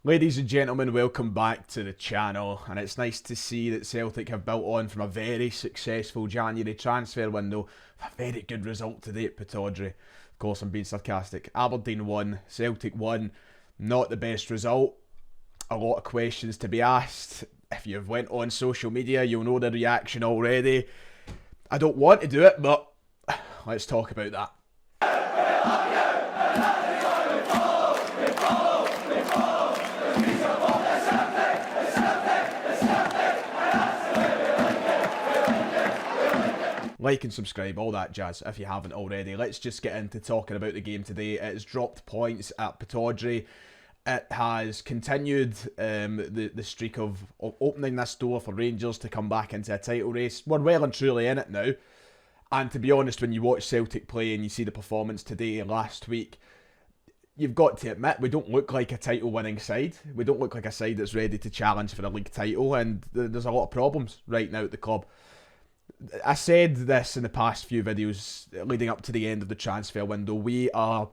Ladies and gentlemen, welcome back to the channel, and it's nice to see that Celtic have built on from a very successful January transfer window. A very good result today at Pittodrie. Of course, I'm being sarcastic. Aberdeen won, Celtic won. Not the best result. A lot of questions to be asked. If you've went on social media, you'll know the reaction already. I don't want to do it, but let's talk about that. Like and subscribe, all that jazz, if you haven't already. Let's just get into talking about the game today. It has dropped points at Pittodrie. It has continued the streak of opening this door for Rangers to come back into a title race. We're well and truly in it now. And to be honest, when you watch Celtic play and you see the performance today and last week, you've got to admit we don't look like a title-winning side. We don't look like a side that's ready to challenge for a league title, and there's a lot of problems right now at the club. I said this in the past few videos leading up to the end of the transfer window. We are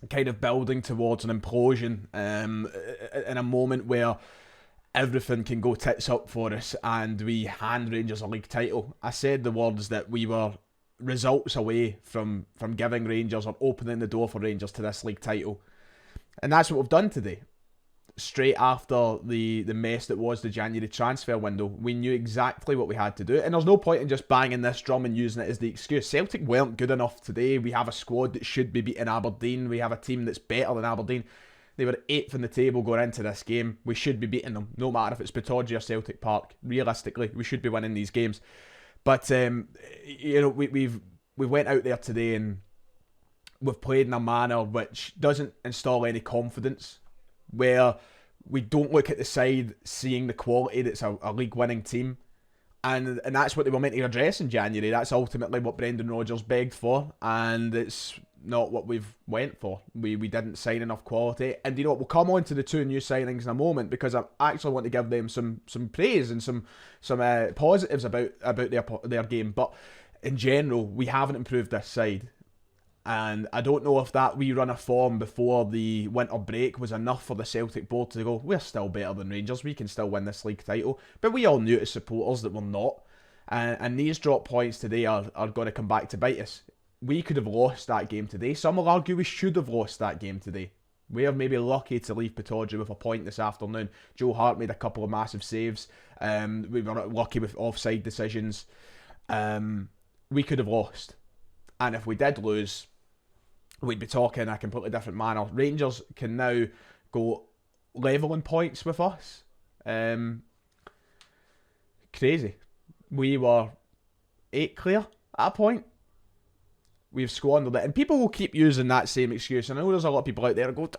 kind of building towards an implosion in a moment where everything can go tits up for us and we hand Rangers a league title. I said the words that we were results away from giving Rangers or opening the door for Rangers to this league title. And that's what we've done today. Straight after the mess that was the January transfer window, we knew exactly what we had to do. And there's no point in just banging this drum and using it as the excuse. Celtic weren't good enough today. We have a squad that should be beating Aberdeen. We have a team that's better than Aberdeen. They were 8th in the table going into this game. We should be beating them, no matter if it's Pittodrie or Celtic Park. Realistically, we should be winning these games. But you know, we went out there today and we've played in a manner which doesn't install any confidence, where we don't look at the side seeing the quality that's a league-winning team. And that's what they were meant to address in January. That's ultimately what Brendan Rodgers begged for, and it's not what we've went for. We didn't sign enough quality. And you know what, we'll come on to the two new signings in a moment, because I actually want to give them some praise and some positives about their game. But in general, we haven't improved this side. And I don't know if that wee run of form before the winter break was enough for the Celtic board to go, we're still better than Rangers, we can still win this league title. But we all knew as supporters that we're not. And these drop points today are going to come back to bite us. We could have lost that game today. Some will argue we should have lost that game today. We are maybe lucky to leave Pittodrie with a point this afternoon. Joe Hart made a couple of massive saves. We were lucky with offside decisions. We could have lost. And if we did lose, we'd be talking a completely different manner. Rangers can now go level in points with us. Crazy. We were 8 clear at a point. We've squandered it. And people will keep using that same excuse. I know there's a lot of people out there who go,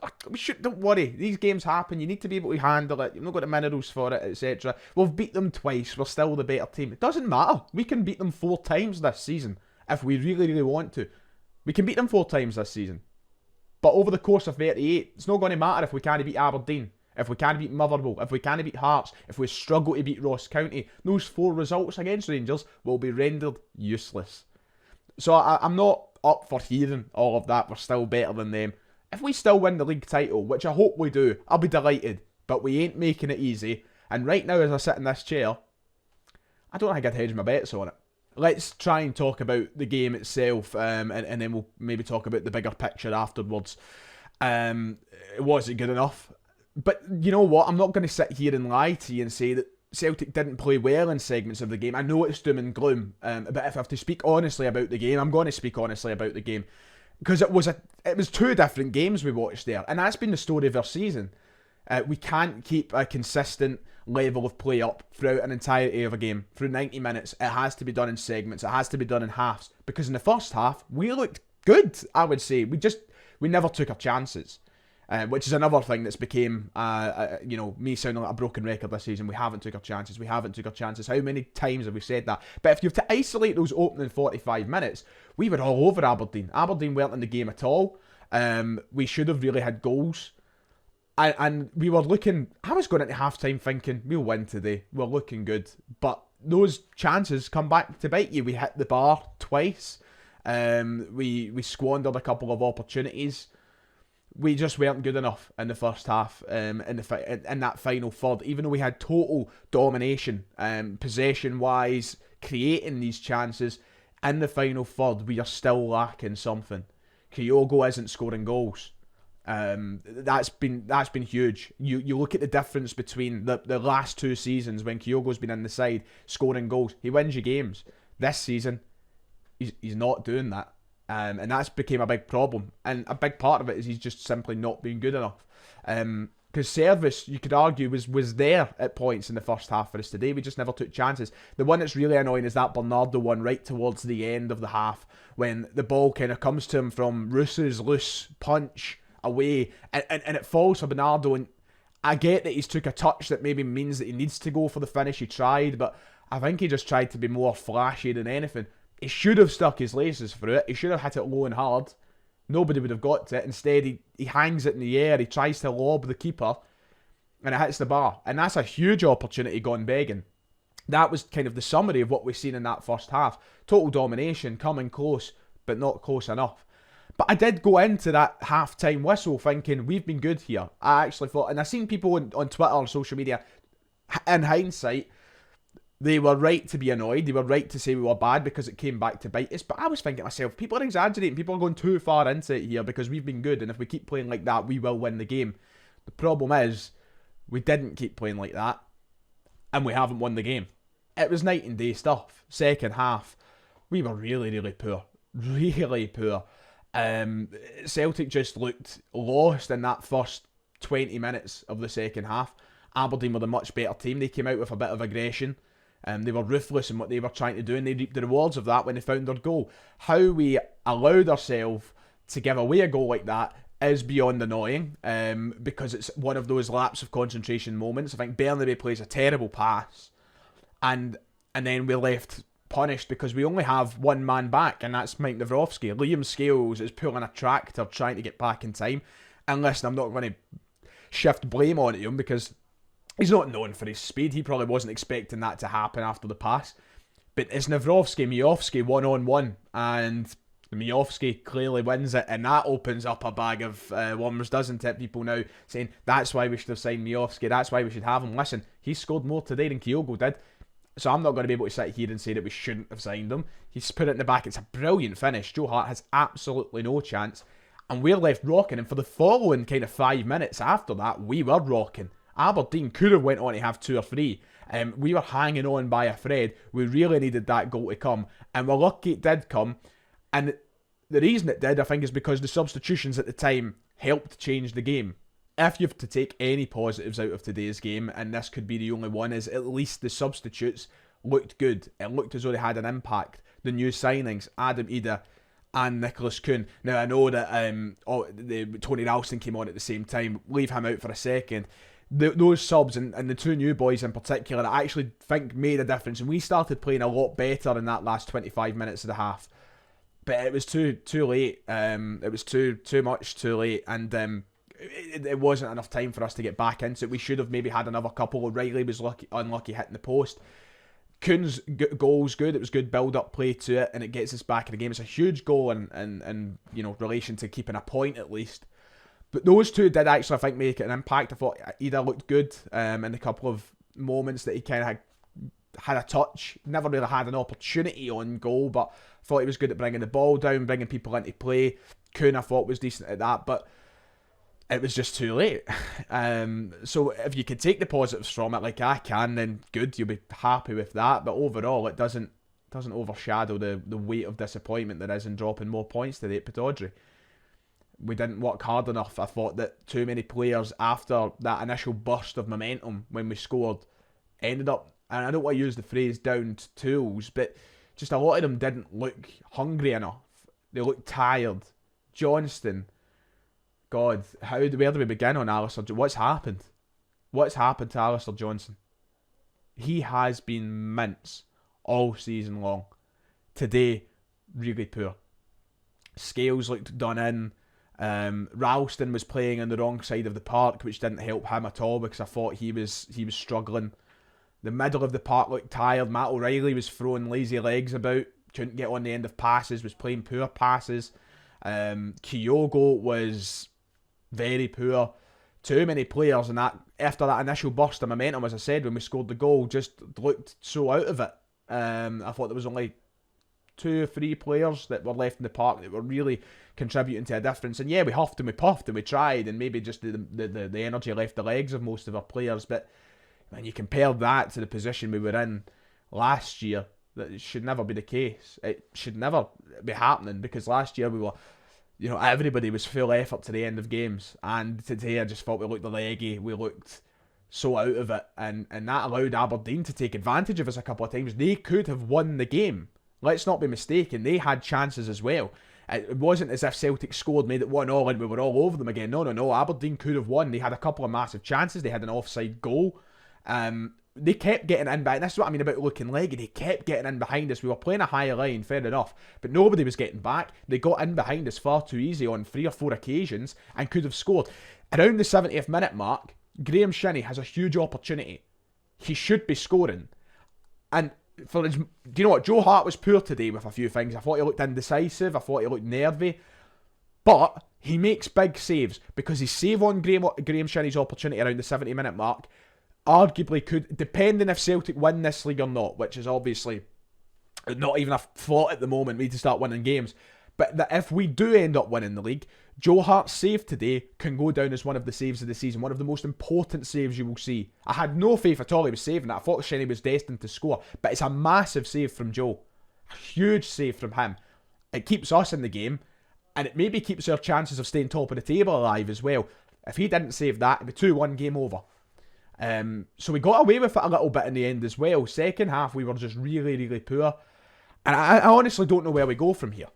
don't worry, these games happen. You need to be able to handle it. You've not got the minerals for it, etc. We've beat them twice. We're still the better team. It doesn't matter. We can beat them 4 times this season if we really, really want to. We can beat them 4 times this season. But over the course of 38, it's not going to matter if we can't beat Aberdeen, if we can't beat Motherwell, if we can't beat Hearts, if we struggle to beat Ross County. Those 4 results against Rangers will be rendered useless. So I'm not up for hearing all of that. We're still better than them. If we still win the league title, which I hope we do, I'll be delighted. But we ain't making it easy. And right now, as I sit in this chair, I don't think I'd hedge my bets on it. Let's try and talk about the game itself, and then we'll maybe talk about the bigger picture afterwards. Was it good enough? But you know what? I'm not going to sit here and lie to you and say that Celtic didn't play well in segments of the game. I know it's doom and gloom, but if I have to speak honestly about the game, I'm going to speak honestly about the game. Because it was 2 different games we watched there, and that's been the story of our season. We can't keep a consistent level of play up throughout an entirety of a game. Through 90 minutes, it has to be done in segments. It has to be done in halves. Because in the first half, we looked good, I would say. We never took our chances. Which is another thing that's became, me sounding like a broken record this season. We haven't took our chances. We haven't took our chances. How many times have we said that? But if you have to isolate those opening 45 minutes, we were all over Aberdeen. Aberdeen weren't in the game at all. We should have really had goals. And we were looking, I was going into half-time thinking, we'll win today. We're looking good. But those chances come back to bite you. We hit the bar twice. We squandered a couple of opportunities. We just weren't good enough in the first half, in that final third. Even though we had total domination, possession-wise, creating these chances, in the final third, we are still lacking something. Kyogo isn't scoring goals. That's been huge. You look at the difference between the last 2 seasons when Kyogo's been in the side scoring goals. He wins you games. This season, he's not doing that. And that's became a big problem. And a big part of it is he's just simply not been good enough. Because service, you could argue, was there at points in the first half for us today. We just never took chances. The one that's really annoying is that Bernardo one right towards the end of the half when the ball kind of comes to him from Roos's loose punch away, and it falls for Bernardo. And I get that he's took a touch that maybe means that he needs to go for the finish. He tried, but I think he just tried to be more flashy than anything. He should have stuck his laces through it. He should have hit it low and hard. Nobody would have got to it. Instead, he hangs it in the air. He tries to lob the keeper, and it hits the bar. And that's a huge opportunity gone begging. That was kind of the summary of what we've seen in that first half. Total domination, coming close, but not close enough. But I did go into that half-time whistle thinking, we've been good here. I actually thought, and I've seen people on Twitter or social media, in hindsight, they were right to be annoyed. They were right to say we were bad because it came back to bite us. But I was thinking to myself, people are exaggerating. People are going too far into it here because we've been good. And if we keep playing like that, we will win the game. The problem is, we didn't keep playing like that. And we haven't won the game. It was night and day stuff. Second half, we were really, really poor. Really poor. Celtic just looked lost in that first 20 minutes of the second half. Aberdeen were the much better team. They came out with a bit of aggression. They were ruthless in what they were trying to do, and they reaped the rewards of that when they found their goal. How we allowed ourselves to give away a goal like that is beyond annoying, because it's one of those lapse of concentration moments. I think Bernabei plays a terrible pass, and then we're left punished because we only have one man back, and that's Mike Nawrowski. Liam Scales is pulling a tractor trying to get back in time. And listen, I'm not going to shift blame onto him because he's not known for his speed. He probably wasn't expecting that to happen after the pass. But it's Miofsky one-on-one, and Miofsky clearly wins it, and that opens up a bag of worms, doesn't it? People now saying, that's why we should have signed Miofsky, that's why we should have him. Listen, he scored more today than Kyogo did, so I'm not going to be able to sit here and say that we shouldn't have signed him. He's put it in the back. It's a brilliant finish. Joe Hart has absolutely no chance, and we're left rocking, and for the following kind of 5 minutes after that, we were rocking. Aberdeen could have went on to have 2 or 3. We were hanging on by a thread. We really needed that goal to come, and we're lucky it did come. And the reason it did, I think, is because the substitutions at the time helped change the game. If you have to take any positives out of today's game, and this could be the only one, is at least the substitutes looked good. It looked as though they had an impact. The new signings, Adam Ida and Nicholas Kuhn. Now, I know that Tony Ralston came on at the same time. Leave him out for a second. Those subs and the 2 new boys in particular, I actually think made a difference, and we started playing a lot better in that last 25 minutes of the half. But it was too late. It was too much too late, and it wasn't enough time for us to get back into it. We should have maybe had another couple. O'Reilly was unlucky hitting the post. Kuhn's goal's good. It was good build-up play to it, and it gets us back in the game. It's a huge goal in relation to keeping a point at least. But those 2 did actually, I think, make an impact. I thought Ida looked good in a couple of moments that he kind of had a touch. Never really had an opportunity on goal, but I thought he was good at bringing the ball down, bringing people into play. Kuhn, I thought, was decent at that, but it was just too late. So if you could take the positives from it, like I can, then good, you'll be happy with that. But overall, it doesn't overshadow the weight of disappointment there is in dropping more points today at Pittodrie. We didn't work hard enough. I thought that too many players, after that initial burst of momentum when we scored, ended up, and I don't want to use the phrase down to tools, but just a lot of them didn't look hungry enough. They looked tired. Johnston, God, where do we begin on Alistair? What's happened? What's happened to Alistair Johnson? He has been mince all season long. Today, really poor. Scales looked done in. Ralston was playing on the wrong side of the park, which didn't help him at all because I thought he was struggling. The middle of the park looked tired. Matt O'Reilly was throwing lazy legs about, couldn't get on the end of passes, was playing poor passes. Kyogo was very poor. Too many players, and that after that initial burst of momentum, as I said, when we scored the goal, just looked so out of it. I thought there was only 2 or 3 players that were left in the park that were really contributing to a difference. And yeah, we huffed and we puffed and we tried, and maybe just the energy left the legs of most of our players. But when you compare that to the position we were in last year, that should never be the case. It should never be happening, because last year we were, everybody was full effort to the end of games, and today I just thought we looked leggy, we looked so out of it, and that allowed Aberdeen to take advantage of us a couple of times. They could have won the game. Let's not be mistaken, they had chances as well. It wasn't as if Celtic scored, made it 1-1 and we were all over them again. No, Aberdeen could have won. They had a couple of massive chances, they had an offside goal. They kept getting in behind. This is what I mean about looking leggy. They kept getting in behind us. We were playing a higher line, fair enough, but nobody was getting back. They got in behind us far too easy on 3 or 4 occasions and could have scored. Around the 70th minute mark, Graham Shinnie has a huge opportunity. He should be scoring. And do you know what? Joe Hart was poor today with a few things. I thought he looked indecisive. I thought he looked nervy. But he makes big saves, because his save on Graham Shinnie's opportunity around the 70-minute mark arguably could, depending if Celtic win this league or not, which is obviously not even a thought at the moment, we need to start winning games, but that if we do end up winning the league, Joe Hart's save today can go down as one of the saves of the season, one of the most important saves you will see. I had no faith at all he was saving it. I thought Shinnie was destined to score, but it's a massive save from Joe. A huge save from him. It keeps us in the game, and it maybe keeps our chances of staying top of the table alive as well. If he didn't save that, it'd be 2-1, game over. So we got away with it a little bit in the end as well. Second half, we were just really, really poor. And I honestly don't know where we go from here.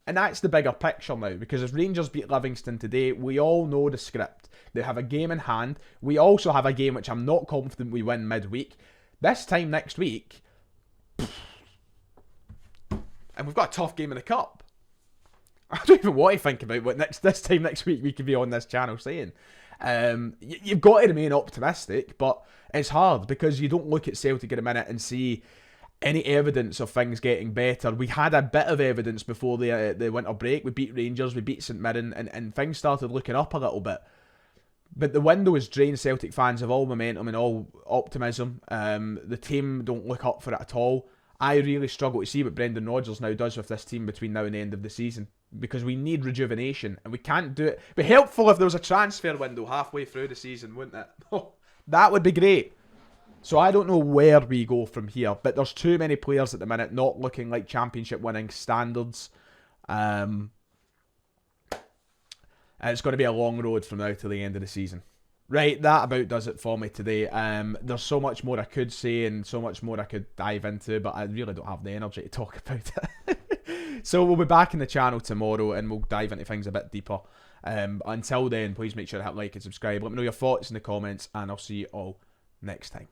And that's the bigger picture now, because if Rangers beat Livingston today, we all know the script. They have a game in hand. We also have a game which I'm not confident we win midweek. This time next week, and we've got a tough game in the Cup. I don't even want to think about what this time next week we could be on this channel saying. You've got to remain optimistic, but it's hard because you don't look at Celtic in a minute and see any evidence of things getting better. We had a bit of evidence before the winter break. We beat Rangers, we beat St Mirren, and things started looking up a little bit. But the window has drained Celtic fans of all momentum and all optimism. The team don't look up for it at all. I really struggle to see what Brendan Rodgers now does with this team between now and the end of the season, because we need rejuvenation, and we can't do it. It'd be helpful if there was a transfer window halfway through the season, wouldn't it? Oh, that would be great. So I don't know where we go from here, but there's too many players at the minute not looking like championship winning standards. And it's going to be a long road from now to the end of the season. Right, that about does it for me today. There's so much more I could say and so much more I could dive into, but I really don't have the energy to talk about it. So we'll be back in the channel tomorrow and we'll dive into things a bit deeper. Until then, please make sure to hit like and subscribe. Let me know your thoughts in the comments, and I'll see you all next time.